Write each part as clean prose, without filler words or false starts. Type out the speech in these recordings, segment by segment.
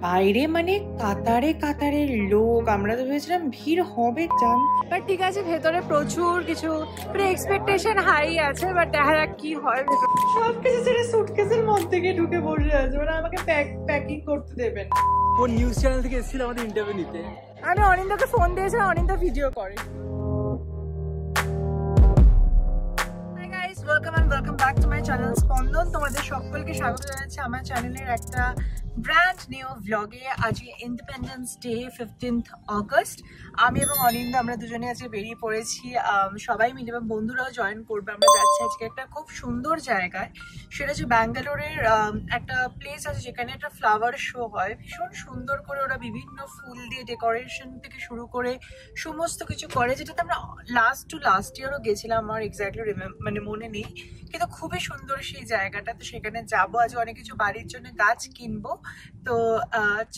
বাইরে মানে কাতারে কাতারে লোক, আমরা তো ভেবেছিলাম ভিড় হবে জান, বাট ঠিক আছে ভেতরে প্রচুর কিছু প্রি এক্সপেকটেশন হাই আছে, বাট দেখা যাক কি হয়। সব কিছু ছেড়ে সুটকেসের মধ্যে গিয়ে ঢুকে বসে আছে, মানে আমাকে প্যাকিং করতে দেবেন। কোন নিউজ চ্যানেল থেকে এসেছিল আমাদের ইন্টারভিউ নিতে? আমি অনিন্দাকে ফোন দিয়েছিলাম, অনিন্দা ভিডিও করে। Hi guys, welcome back to my channel স্পন্দন। তোমাদের সকলকে স্বাগত জানাচ্ছি আমার চ্যানেলের একটা ব্র্যান্ড নিউ ভ্লগে। আজকে ইন্ডিপেন্ডেন্স ডে 15th অগস্ট। আমি এবং অনিন্দা আমরা দুজনে আজকে বেরিয়ে পড়েছি, সবাই মিলে এবং বন্ধুরাও জয়েন করবে। আমরা যাচ্ছি আজকে একটা খুব সুন্দর জায়গায়, সেটা হচ্ছে ব্যাঙ্গালোরের একটা প্লেস আছে যেখানে একটা ফ্লাওয়ার শো হয়। ভীষণ সুন্দর করে ওরা বিভিন্ন ফুল দিয়ে ডেকোরেশন থেকে শুরু করে সমস্ত কিছু করে, যেটাতে আমরা লাস্ট ইয়ারও গেছিলাম। আমার এক্স্যাক্টলি মানে মনে নেই, কিন্তু খুবই সুন্দর সেই জায়গাটা। তো সেখানে যাবো, আজ অনেক কিছু বাড়ির জন্য গাছ কিনবো। তো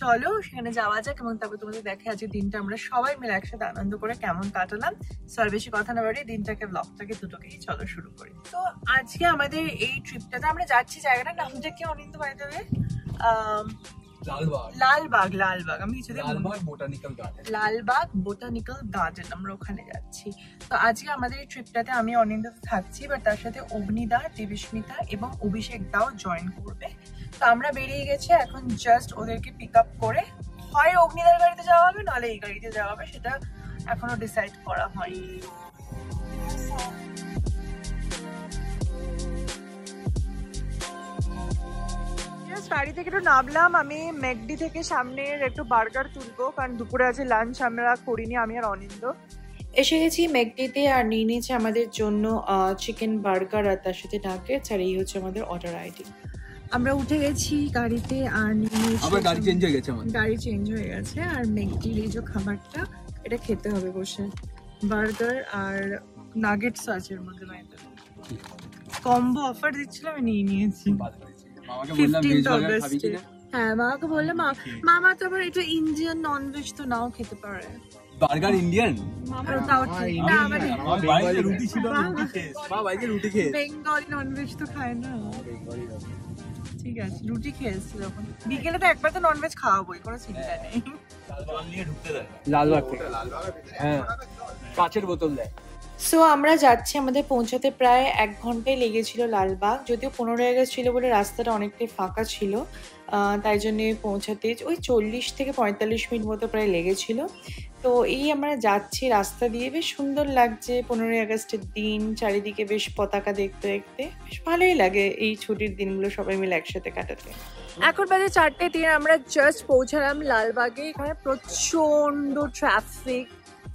চলো সেখানে যাওয়া যাক, এবং তারপর তোমাদের দেখে আজকে দিনটা আমরা সবাই মিলে একসাথে আনন্দ করে কেমন কাটালাম। সো আর বেশি কথা না বাড়িয়ে দিনটাকে ব্লগটাকে দুটোকেই চলো শুরু করি। তো আজকে আমাদের এই ট্রিপটাতে আমরা যাচ্ছি, জায়গাটার নামটা কি অনিন্দ বাই দ্য ওয়ে? লালবাগ। আমি লালবাগ বোটানিক্যাল গার্ডেন, আমরা ওখানে যাচ্ছি। তো আজকে আমাদের এই ট্রিপটাতে আমি অনিন্দা থাকছি, বাট তার সাথে অগ্নিদা, দেবস্মিতা এবং অভিষেক দাও জয়েন করবে। তো আমরা বেরিয়ে গেছি এখন, জাস্ট ওদেরকে পিক আপ করে হয় অগ্নিদার গাড়িতে যাওয়া হবে, নাহলে এই গাড়িতে যাওয়া হবে, সেটা এখনো ডিসাইড করা হয়নি। গাড়ি থেকে একটু নামলাম, আমি ম্যাকডি থেকে সামনের একটু বার্গার তুলবো, কারণ দুপুরে আছে লাঞ্চ আমরা করিনি আমি আর অনিন্দ। এসে গেছি ম্যাকডিতে, আর নিয়ে নিয়েছে আমাদের জন্য চিকেন বার্গার আর তার সাথে নাগেটস, আর এই হচ্ছে আমাদের অর্ডার আইডি। আমরা উঠে গেছি গাড়িতে, আর নিয়ে নিয়েছি, গাড়ি চেঞ্জ হয়ে গেছে, আর ম্যাকডির এই যে খাবারটা, এটা খেতে হবে বসে। বার্গার আর নাগেটস আছে এর মধ্যে, কম্বো অফার দিচ্ছিল, আমি নিয়ে নিয়েছি। 15th অগস্টে। হ্যাঁ, মামাকে বললাম, মামা তো আবার এটা ইন্ডিয়ান ননভেজ তো নাও খেতে পারে। Burger Indian? বেঙ্গলি ননভেজ তো খায় না। ঠিক আছে, রুটি খেয়েছি যখন বিকেলে, তো একবার তো ননভেজ খাওয়াবোই, কোনো চিন্তা নেই। লালবাগ থেকে, হ্যাঁ, কাঁচের বোতল দেয়। সো আমরা যাচ্ছি, আমাদের পৌঁছাতে প্রায় 1 ঘন্টায় লেগেছিল লালবাগ। যদিও 15 আগস্ট ছিল বলে রাস্তাটা অনেকটাই ফাঁকা ছিল, তাই জন্যে পৌঁছাতে ওই 40 থেকে 45 মিনিট মতো প্রায় লেগেছিল। তো এই আমরা যাচ্ছি রাস্তা দিয়ে, বেশ সুন্দর লাগছে 15 আগস্টের দিন, চারিদিকে বেশ পতাকা দেখতে দেখতে বেশ ভালোই লাগে এই ছুটির দিনগুলো সবাই মিলে একসাথে কাটাতে। এখন বাজে 4:03, আমরা জাস্ট পৌঁছালাম লালবাগে। এখানে প্রচন্ড ট্রাফিক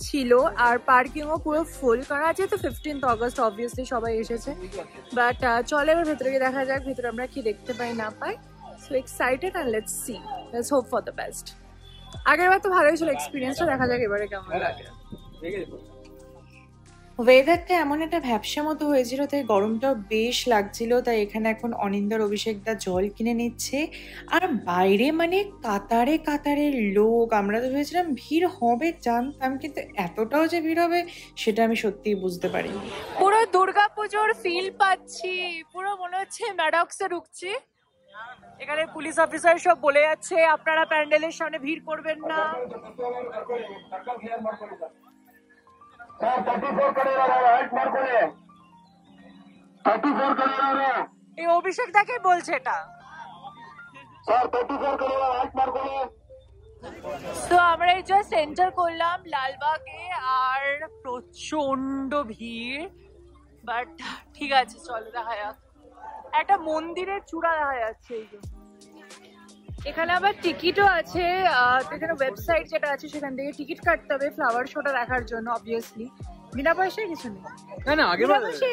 ছিল, আর পার্কিংও পুরো ফুল, কারণ আজকে তো 15th অগস্ট, অবভিয়াসলি সবাই এসেছে। বাট চলে এবার ভেতরে গিয়ে দেখা যাক ভেতরে আমরা কি দেখতে পাই না পাই। So excited, and let's see, let's hope for the best. আগেরবার তো ভালোই ছিল এক্সপিরিয়েন্সটা, দেখা যাক এবারে কেমন লাগে। ওয়েদারটা এমন একটা ভ্যাপসা মতো হয়েছিল, তাই গরমটাও বেশ লাগছিল। তাই এখানে এখন অনিন্দার অভিষেকদা জল কিনে নিচ্ছে, আর বাইরে মানে কাতারে কাতারে লোক, আমরা তো ভেবেছিলাম ভিড় হবে জানতাম, কিন্তু এতটাও যে ভিড় হবে সেটা আমি সত্যিই বুঝতে পারিনি। পুরো দুর্গাপুজোর ফিল পাচ্ছি, পুরো মনে হচ্ছে ম্যাডক্সে ঢুকছি। এখানে পুলিশ অফিসার সব বলে যাচ্ছে আপনারা প্যান্ডেলের সামনে ভিড় করবেন না। এই অভিষেক দাকে বলছে এটা। তো আমরা এই জাস্ট এন্টার করলাম লালবাগে, আর প্রচন্ড ভিড়, বাট ঠিক আছে চলো দেখা যাক। একটা মন্দিরের চূড়া দেখা যাচ্ছে এই যে। এখানে আবার টিকিটও আছে, এখানে ওয়েবসাইট যেটা আছে সেখান থেকে টিকিট কাটতে হবে ফ্লাওয়ার শোটা দেখার জন্য। অবভিয়াসলি বিনা পয়সায় কিছু নেই, না আগে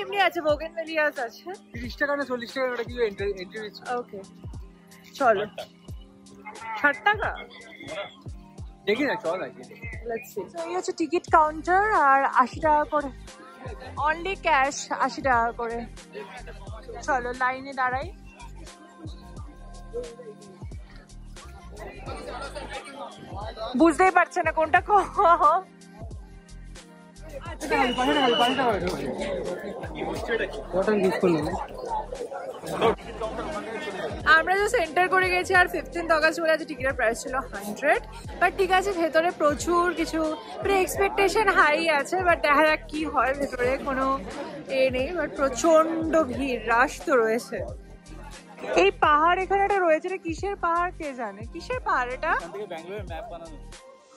এমনি আছে, বোগেনভেলিয়াস আছে 30 টাকা না 40 টাকা, ওটা কি এন্ট্রি? ওকে চলো, 60 টাকা দেখি না, চল আগে লেটস সি। তো এই হচ্ছে টিকিট কাউন্টার, আর 80 টাকা করে, অনলি ক্যাশ 80 টাকা করে। চলো লাইনে দাঁড়াই। বুঝতেই পারছে না কোনটা আমরা জাস্ট এন্টার করে গেছি আর 15th অগস্ট বলে আছে টিকিটের প্রাইস ছিল 100, বাট ঠিক আছে ভেতরে প্রচুর কিছু এক্সপেকটেশন হাই আছে, বাট দেখা যাক কি হয়, ভেতরে কোনো নেই, বাট প্রচন্ড ভিড়, রাশ তো রয়েছে। এই পাহাড় এখানে একটা রয়েছে, এটা কিসের পাহাড় কে জানে, কিসের পাহাড় এটা? ব্যাঙ্গালোরের ম্যাপ বানানো।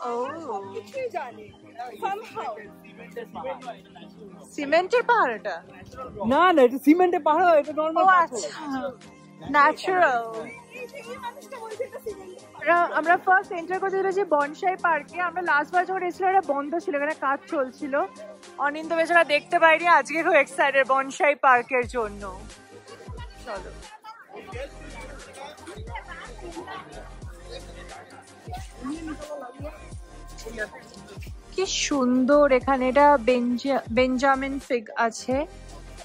ও সিমেন্টের পাহাড় এটা? না না, এটা সিমেন্টের পাহাড়, এটা নরমাল। ও আচ্ছা, ন্যাচারাল। আমরা ফার্স্ট এন্টার করতে যে বনসাই পার্কে, আমরা লাস্ট বার যখন এসেছিলাম এটা বন্ধ ছিল, এখানে কাজ চলছিল। অনিন্দ বেচারা দেখতে পাইনি, আজকে খুব এক্সাইটেড বনসাই পার্কের জন্য। চলো কি সুন্দর এখানে, এটা বেঞ্জামিন ফিগ আছে,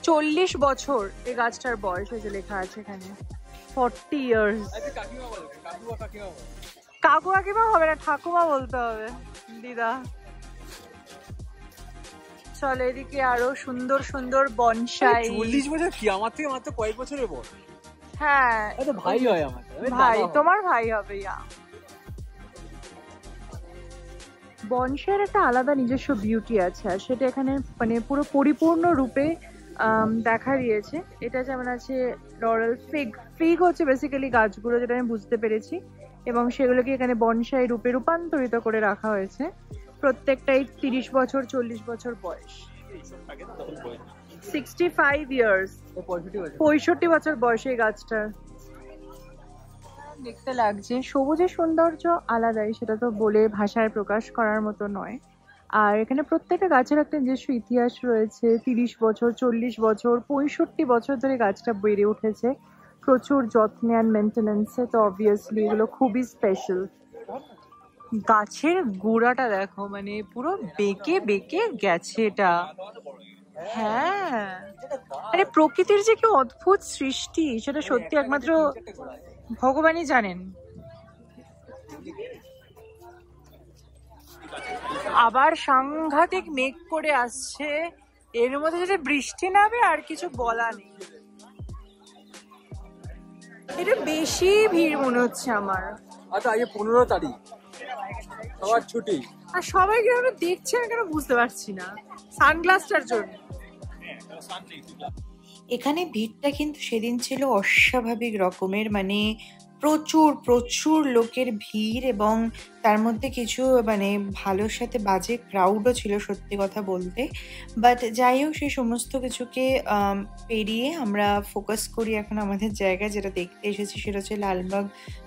40 বছর এই গাছটার বয়স হয়েছে, লেখা আছে এখানে 40 ইয়ার্স। কাকু কাকিমা হবে না, ঠাকুমা বলতে হবে দিদা। চলো এদিকে আরো সুন্দর সুন্দর বনসাই। 40 বছর কি, আমার থেকে মাত্র কয়েক বছরের বড়। হ্যাঁ এটা ভাই হয় আমার, ভাই, তোমার ভাই হবে। বনসাইয়ের একটা আলাদা নিজস্ব বিউটি আছে, আর সেটা এখানে মানে পুরো পরিপূর্ণ রূপে দেখা দিয়েছে। এটা যেমন আছে লরেল ফিগ হচ্ছে বেসিক্যালি গাছগুলো, যেটা আমি বুঝতে পেরেছি, এবং সেগুলোকে এখানে বনসাই রূপে রূপান্তরিত করে রাখা হয়েছে। প্রত্যেকটাই 30 বছর 40 বছর বয়স, 65 ইয়ার্স, 65 বছর বয়স এই গাছটার। দেখতে লাগছে, সবুজের সৌন্দর্য আলাদাই, সেটা তো বলে ভাষায় প্রকাশ করার মতো নয়। আর এখানে প্রত্যেকটা গাছের একটা নিজস্ব ইতিহাস রয়েছে, 30 বছর 40 বছর 65 বছর ধরে গাছটা বেড়ে উঠেছে প্রচুর যত্নে অ্যান্ড মেনটেন্যান্সে, তো অবভিয়াসলি এগুলো খুবই স্পেশাল। গাছের গোড়াটা দেখো, মানে পুরো বেঁকে বেঁকে গেছে এটা। হ্যাঁ, মানে প্রকৃতির যে কি অদ্ভুত সৃষ্টি, সেটা সত্যি একমাত্র ভগবানই জানেন। আবার সাংঘাতিক মেঘ করে আসছে, এর মধ্যে যদি বৃষ্টি নামে আর কিছু বলা নেই। এটা বেশি ভিড় মনে হচ্ছে আমার। আচ্ছা, আজকে 15 তারিখ, সবার ছুটি, আর সবাই কেন দেখছে না, কেন বুঝতে পারছি না, সানগ্লাসটার জন্য। এখানে ভিড়টা কিন্তু সেদিন ছিল অস্বাভাবিক রকমের, মানে প্রচুর প্রচুর লোকের ভিড়, এবং তার মধ্যে কিছু মানে ভালোর সাথে বাজে ক্রাউডও ছিল সত্যি কথা বলতে। বাট যাই হোক, সেই সমস্ত কিছুকে পেরিয়ে আমরা ফোকাস করি এখন আমাদের জায়গায়, যেটা দেখতে এসেছি সেটা হচ্ছে লালবাগ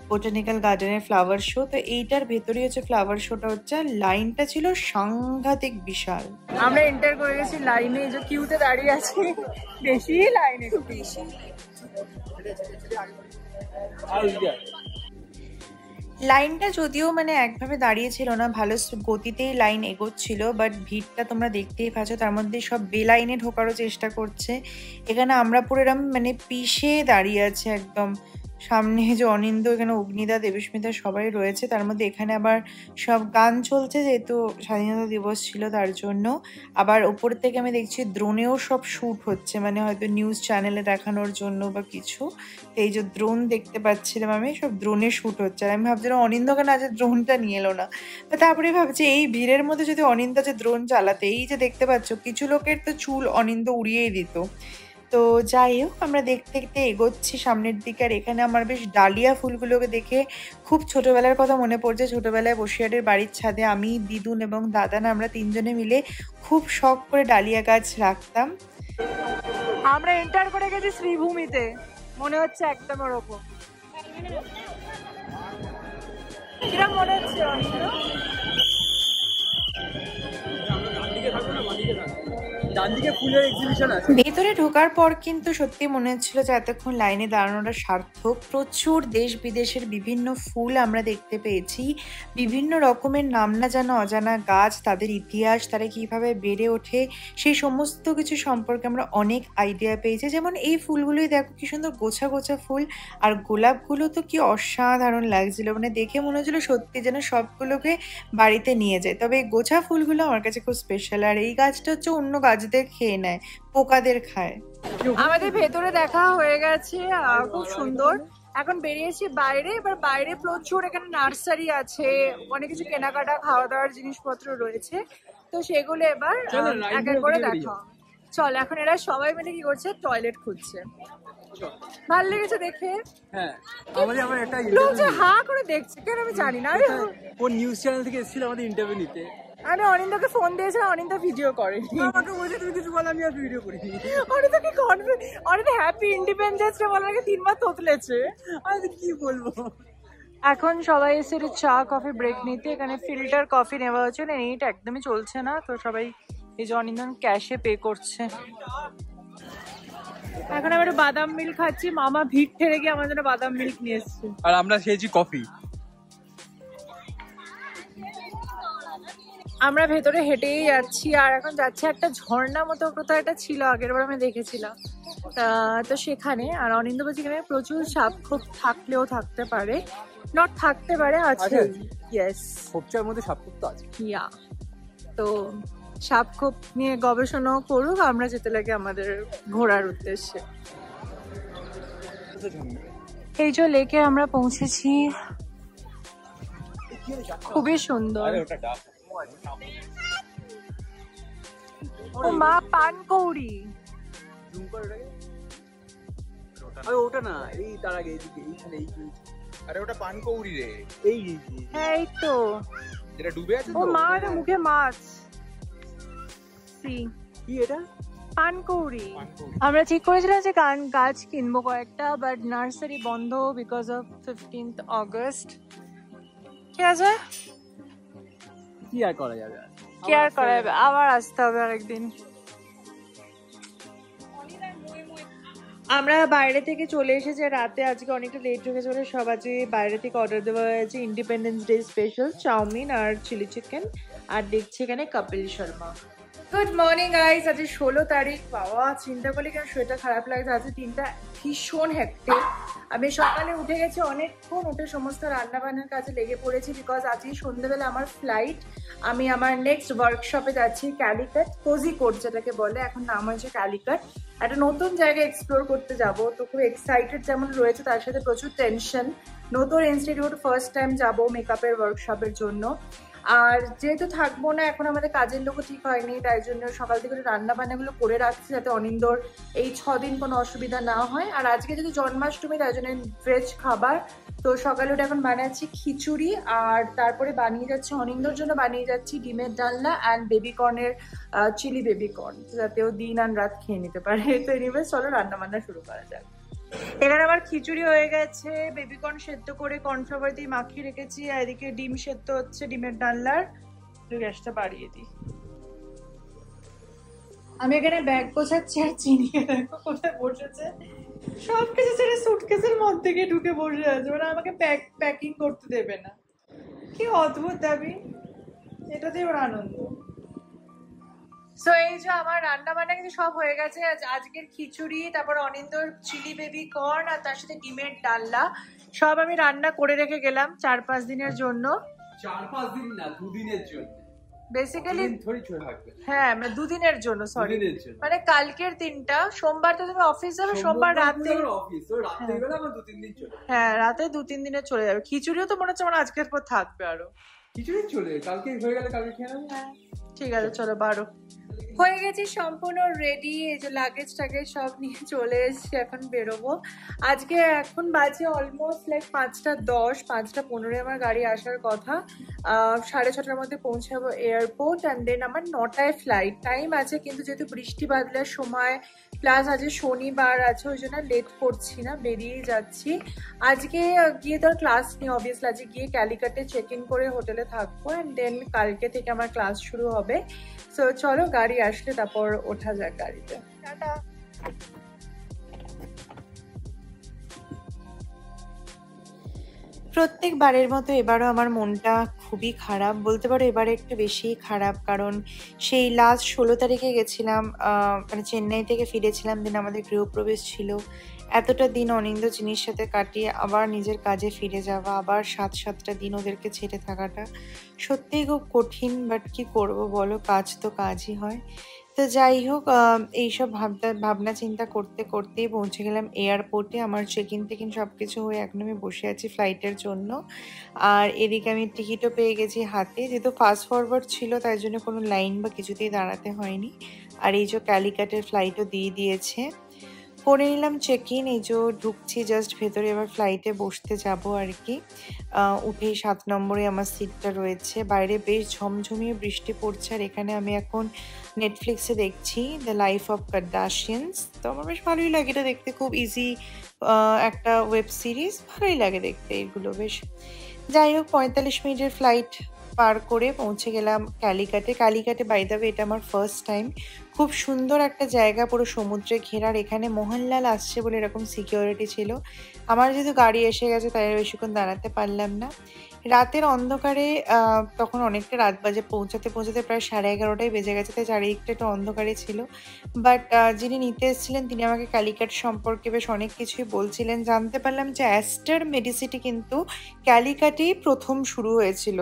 বোটানিক্যাল গার্ডেনের ফ্লাওয়ার শো। তো এইটার ভেতরেই হচ্ছে ফ্লাওয়ার শোটা হচ্ছে, আর লাইনটা ছিল সাংঘাতিক বিশাল। আমরা এন্টার করে গেছি লাইনে, যে কিউতে দাঁড়িয়ে আছি, বেশি লাইন, একটু বেশি। লাইনটা যদিও মানে একভাবে দাঁড়িয়ে ছিল না, ভালো গতিতেই লাইন এগোচ্ছিল, বাট ভিড়টা তোমরা দেখতেই পাচ্ছ, তার মধ্যে সব বেলাইনে ঢোকারও চেষ্টা করছে। এখানে আমরা পুরো এরকম মানে পিষে দাঁড়িয়ে আছে একদম সামনে, যে অনিন্দ, এখানে অগ্নিদা, দেবস্মিতা সবাই রয়েছে। তার মধ্যে এখানে আবার সব গান চলছে, যেহেতু স্বাধীনতা দিবস ছিল তার জন্য। আবার ওপর থেকে আমি দেখছি দ্রোনেও সব শ্যুট হচ্ছে, মানে হয়তো নিউজ চ্যানেলে দেখানোর জন্য বা কিছু। এই যে দ্রোন দেখতে পাচ্ছিলাম আমি, সব দ্রোনে শ্যুট হচ্ছে। আর আমি ভাবছিলাম অনিন্দ কেন আজ দ্রোনটা নিয়ে এলো না। তারপরে ভাবছি এই ভিড়ের মধ্যে যদি অনিন্দা যে দ্রোন চালাতে, এই যে দেখতে পাচ্ছ কিছু লোকের তো চুল অনিন্দ উড়িয়েই দিত। তো যাই হোক, আমরা দেখতে দেখতে এগোচ্ছি সামনের দিকে। আর এখানে আমার বেশ ডালিয়া ফুলগুলোকে দেখে খুব ছোটবেলার কথা মনে পড়ছে। ছোটবেলায় বসিরহাটের বাড়ির ছাদে আমি, দিদুন এবং দাদান, আমরা তিনজনে মিলে খুব শখ করে ডালিয়া গাছ রাখতাম। আমরা এন্টার করে গেছি শ্রীভূমিতে, মনে হচ্ছে একদম ওরকম। কিরকম মনে হচ্ছে? ভেতরে ঢোকার পর কিন্তু সত্যি মনে হচ্ছিল যে এতক্ষণ লাইনে দাঁড়ানোটা সার্থক। প্রচুর দেশ বিদেশের বিভিন্ন ফুল আমরা দেখতে পেয়েছি, বিভিন্ন রকমের নাম না জানা অজানা গাছ, তাদের ইতিহাস, তারা কিভাবে বেড়ে ওঠে, সেই সমস্ত কিছু সম্পর্কে আমরা অনেক আইডিয়া পেয়েছি। যেমন এই ফুলগুলোই দেখো কি সুন্দর গোছা গোছা ফুল, আর গোলাপগুলো তো কি অসাধারণ লাগছিল, মানে দেখে মনে হচ্ছিল সত্যি যেন সবগুলোকে বাড়িতে নিয়ে যায়। তবে এই গোছা ফুলগুলো আমার কাছে খুব স্পেশাল। আর এই গাছটা হচ্ছে অন্য গাছদের খেয়ে নেয়, পোকাদের খায়। আমাদের ভেতরে দেখা হয়ে গেছে, খুব সুন্দর। এখন বেরিয়েছি বাইরে, এবার বাইরে প্রচুর এখানে নার্সারি আছে, অনেক কিছু কেনাকাটা খাওয়া দাওয়ার জিনিসপত্র রয়েছে, তো সেগুলো এবার এক এক করে দেখা হবে। চল, এখন এরা সবাই মিলে কি করছে, টয়লেট খুঁজছে। ভাল লেগেছে দেখে? হ্যাঁ, আমার একটা লোক যে হা করে দেখছে কেন আমি জানি না। কোন নিউজ চ্যানেল থেকে এসেছিল আমাদের ইন্টারভিউ নিতে। আমি অনিন্দাকে ফোন দিয়েছিলাম, অনিন্দা ভিডিও করে। আমাকে বলছে তুমি কিছু বলো, আমি আর ভিডিও করিনি। অনিন্দা কি confident, Aninda happy independence day বলার আগে 3 বার তোতলেছে। আমি কি বলবো। এখন সবাই এসে একটু চা কফি ব্রেক নিতে, এখানে ফিল্টার কফি নেওয়া হচ্ছে না, এইটা একদমই চলছে না, তো সবাই এই যে অনিন্দন ক্যাশে পে করছে। এখন আমরা বাদাম মিল্ক খাচ্ছি, মামা ভিড় ঠেলে গিয়ে আমার জন্য বাদাম মিল্ক নিয়ে এসছে, আর আমরা খেয়েছি কফি। আমরা ভেতরে হেঁটেই যাচ্ছি, আর এখন যাচ্ছে একটা ঝর্ণা মতো কোথাও একটা ছিল, আগের বার আমি দেখেছিলাম, তো সেখানে। আর অনিন্দ বলছি এখানে প্রচুর সাপ খোপ থাকলেও থাকতে পারে, নট থাকতে পারে, আছে। ইয়েস, খোপচার মধ্যে সাপ খোপ তো আছে। ইয়া, তো সাপ খোপ নিয়ে গবেষণাও করুক, আমরা যেতে লাগে আমাদের ঘোরার উদ্দেশ্যে। এই যে লেকে আমরা পৌঁছেছি, খুবই সুন্দর। ও মা, পানকৌড়ি। ওটা না, এই তার আগে এইদিকে, এইখানে এই। আরে ওটা পানকৌড়ি রে। এই হ্যাঁ, এই তো যেটা ডুবে আছে ও তো। মা, এটা মুখে মাছ। সি কি এটা? পানকৌড়ি। পানকৌড়ি। আমরা ঠিক করেছিলাম যে গাছ কিনবো কয়েকটা, বাট নার্সারি বন্ধ বিকজ অফ 15th অগস্ট। কি আছে, কি আর করা যাবে, কি আর করা যাবে, আবার আসতে হবে আরেকদিন। আমরা বাইরে থেকে চলে এসেছি রাতে, আজকে অনেকটা লেট হয়ে গেছে বলে সব আজকে বাইরে থেকে অর্ডার দেওয়া হয়েছে ইন্ডিপেন্ডেন্স ডে স্পেশাল চাউমিন আর চিলি চিকেন, আর দেখছি এখানে Kapil Sharma. Good morning guys, আজ 16 তারিখ। বাবা, চিন্তা করলে কেন শরীরটা খারাপ লাগছে, আজকে দিনটা ভীষণ হেক্টিক। আমি সকালে উঠে গেছি অনেকক্ষণ, উঠে সমস্ত রান্না বান্নার কাজে লেগে পড়েছি, বিকজ আজকে সন্ধ্যেবেলা আমার ফ্লাইট। আমি আমার নেক্সট ওয়ার্কশপে যাচ্ছি, ক্যালিকাট, কোজিকোড যেটাকে বলে, এখন নাম হয়েছে ক্যালিকাট। একটা নতুন জায়গা এক্সপ্লোর করতে যাব, তো খুব এক্সাইটেড যেমন রয়েছে, তার সাথে প্রচুর টেনশন। নতুন ইনস্টিটিউট, ফার্স্ট টাইম যাব মেকআপের ওয়ার্কশপের জন্য। আর যেহেতু থাকবো না, এখন আমাদের কাজের লোকও ঠিক হয়নি, তাই জন্য সকাল থেকে রান্না বান্নাগুলো করে রাখছি যাতে অনিন্দর এই 6 দিন কোনো অসুবিধা না হয়। আর আজকে যদি জন্মাষ্টমী, তাই জন্য ভেজ খাবার, তো সকালে ওটা এখন বানাচ্ছি খিচুড়ি, আর তারপরে বানিয়ে যাচ্ছি অনিন্দর জন্য, বানিয়ে যাচ্ছি ডিমের ডালনা অ্যান্ড বেবিকর্নের চিলি বেবিকর্ন, যাতে ও দিন আর রাত খেয়ে নিতে পারে। তো এনিওয়েজ চলো রান্না বান্না শুরু করা যাক। এখানে আমার খিচুড়ি হয়ে গেছে, বেবিকর্ন সেদ্ধ করে কর্নফ্লাওয়ার দিয়ে মাখিয়ে রেখেছি, আর এদিকে ডিম সেদ্ধ হচ্ছে, ডিমের ডালনার। গ্যাসটা বাড়িয়ে দিই। আমি এখানে ব্যাগ গোছাচ্ছি, আর চিনি দেখো কোথায় বসেছে, সবকিছু ছেড়ে সুটকেসের মধ্যে গিয়ে ঢুকে বসে আছে, মানে আমাকে প্যাকিং করতে দেবে না। কি অদ্ভুত দাবি, এটাতেই ওর আনন্দ। সো এই যে আমার রান্না বান্না কিন্তু সব হয়ে গেছে, আজকের খিচুড়ি, তারপর অনিন্দর চিলি বেবি কর্ন, আর তার সাথে ডিমের ডালনা, সব আমি রান্না করে রেখে গেলাম 4-5 দিনের জন্য। 4-5 দিন না, 2 দিনের জন্য বেসিক্যালি থোড়ি ছোট থাকবে। হ্যাঁ, মানে 2 দিনের জন্য, সরি, মানে কালকের দিনটা, সোমবার তো তুমি অফিস যাবে, সোমবার রাতে অফিস, তো রাতের বেলা আমার 2-3 দিন চলে। হ্যাঁ, রাতে 2-3 দিনে চলে যাবে। খিচুড়িও তো মনে হচ্ছে আমার আজকের পর থাকবে আরো। খিচুড়ি চলে, কালকে হয়ে গেলে কালকে খেয়ে নেবো। হ্যাঁ, ঠিক আছে, চলো 12 হয়ে গেছি, সম্পূর্ণ রেডি। এই যে লাগেজ টাগেজ সব নিয়ে চলে এসেছি, এখন বেরোবো। আজকে এখন বাজে অলমোস্ট লাইক 5:10, 5:15 আমার গাড়ি আসার কথা। 6:30টার মধ্যে পৌঁছাবো এয়ারপোর্ট, অ্যান্ড দেন আমার 9টায় ফ্লাইট। টাইম আছে, কিন্তু যেহেতু বৃষ্টি বাদলার সময়, প্লাস আজকে শনিবার আছে, ওই জন্য লেট করছি না, বেরিয়েই যাচ্ছি। আজকে গিয়ে তোর ক্লাস নিয়ে, অবভিয়াসলি আজকে গিয়ে ক্যালিকাটে চেক ইন করে হোটেলে থাকবো, অ্যান্ড দেন কালকে থেকে আমার ক্লাস শুরু হবে। সো চলো, গাড়ি আসলে তারপর ওঠা যাক গাড়িতে। টাটা। প্রত্যেকবারের মতো এবারও আমার মনটা খুবই খারাপ, বলতে পারো এবারে একটু বেশিই খারাপ, কারণ সেই লাস্ট 16 তারিখে গেছিলাম, মানে চেন্নাই থেকে ফিরেছিলাম, দিন আমাদের গৃহপ্রবেশ ছিল। এতটা দিন অনিন্দ জিনিস সাথে কাটিয়ে আবার নিজের কাজে ফিরে যাওয়া, আবার 7-7টা দিন ওদেরকে ছেড়ে থাকাটা সত্যিই খুব কঠিন, বাট কি করব বলো, কাজ তো কাজই হয়। তো যাই হোক এইসব ভাবনা চিন্তা করতে করতেই পৌঁছে গেলাম এয়ারপোর্টে। আমার চেক ইন সব কিছু হয়ে এখন আমি বসে আছি ফ্লাইটের জন্য। আর এদিকে আমি টিকিটও পেয়ে গেছি হাতে, যেহেতু ফাস্ট ফরওয়ার্ড ছিল তাই জন্য কোনো লাইন বা কিছুতেই দাঁড়াতে হয়নি। আর এই যে ক্যালিকাটের ফ্লাইটও দিয়ে দিয়েছে, করে নিলাম চেক ইন। এই যে ঢুকছি জাস্ট ভেতরে, এবার ফ্লাইটে বসতে যাব আর কি। উঠেই 7 নম্বরে আমার সিটটা রয়েছে। বাইরে বেশ ঝমঝমিয়ে বৃষ্টি পড়ছে, আর এখানে আমি এখন নেটফ্লিক্সে দেখছি দ্য লাইফ অফ কার্দাশিয়ানস। তো আমার বেশ ভালোই লাগে এটা দেখতে, খুব ইজি একটা ওয়েব সিরিজ, ভালোই লাগে দেখতে এগুলো বেশ। যাই হোক 45 মিনিটের ফ্লাইট পার করে পৌঁছে গেলাম ক্যালিকাটে। ক্যালিকাটে বাই দ্য ওয়ে এটা আমার ফার্স্ট টাইম। খুব সুন্দর একটা জায়গা, পুরো সমুদ্রে ঘেরার। এখানে মোহনলাল আসছে বলে এরকম সিকিউরিটি ছিল। আমার যেহেতু গাড়ি এসে গেছে তাই বেশিক্ষণ দাঁড়াতে পারলাম না। রাতের অন্ধকারে তখন অনেকটা রাত বাজে, পৌঁছাতে প্রায় 11:30টাই বেজে গেছে, তাই চারিদিকটা একটু অন্ধকারে ছিল। বাট যিনি নিতে এসেছিলেন তিনি আমাকে ক্যালিকাট সম্পর্কে বেশ অনেক কিছুই বলছিলেন। জানতে পারলাম যে অ্যাস্টার মেডিসিটি কিন্তু ক্যালিকাটেই প্রথম শুরু হয়েছিল।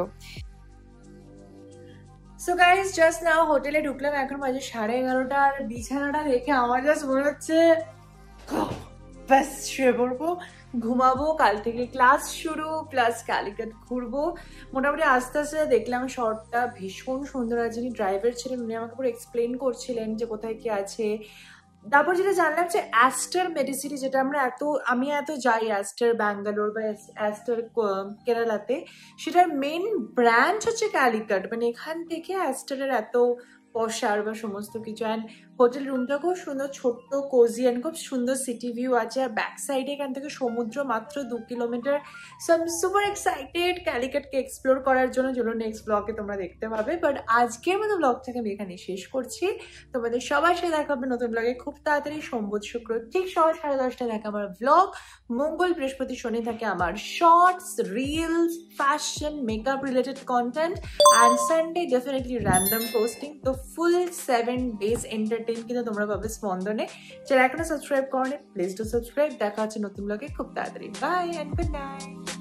সো গাইজ জাস্ট নাও হোটেলে ঢুকলাম, এখন বাজে 11:30, আর বিছানাটা দেখে আমার জাস্ট মনে হচ্ছে ব্যাস শুয়ে পড়বো, ঘুমাবো। কাল থেকে ক্লাস শুরু, প্লাস ক্যালিকাট ঘুরবো। মোটামুটি আস্তে আস্তে দেখলাম শহরটা ভীষণ সুন্দর। আর যিনি ড্রাইভার ছিলেন উনি আমাকে পুরো এক্সপ্লেন করছিলেন যে কোথায় কি আছে। তারপর যেটা জানলাম যে অ্যাস্টার মেডিসিটি, যেটা আমি এত যাই অ্যাস্টার ব্যাঙ্গালোর বা অ্যাস্টার কেরালাতে, সেটার মেন ব্রাঞ্চ হচ্ছে ক্যালিকাট। মানে এখান থেকে অ্যাস্টারের এত পসার বা সমস্ত কিছু। অ্যান্ড হোটেল রুমটা খুব সুন্দর, ছোট্ট কোজি, অ্যান্ড খুব সুন্দর সিটি ভিউ আছে। আর ব্যাক সাইডে এখান থেকে সমুদ্র মাত্র 2 kilometre. So I am super excited ক্যালিকাটকে এক্সপ্লোর করার জন্য, যেন নেক্সট ব্লগে তোমরা দেখতে পাবে। বাট আজকের মতো ব্লগটাকে আমি এখানে শেষ করছি। তোমাদের সবার সাথে দেখা হবে নতুন ব্লগে খুব তাড়াতাড়ি। সোমবার শুক্র ঠিক সকাল 10:30টায় দেখা আমার ব্লগ। মঙ্গল বৃহস্পতি শনি থাকে আমার shorts, reels, fashion, makeup related content, and Sunday definitely random posting. তো ফুল 7 days এন্টারটেইন কিন্তু তোমরা পাবে স্পন্দনে। যারা এখনো সাবস্ক্রাইব করোনি প্লিজ ডু সাবস্ক্রাইব। দেখা হচ্ছে নতুন ব্লগে খুব তাড়াতাড়ি। Bye and good night.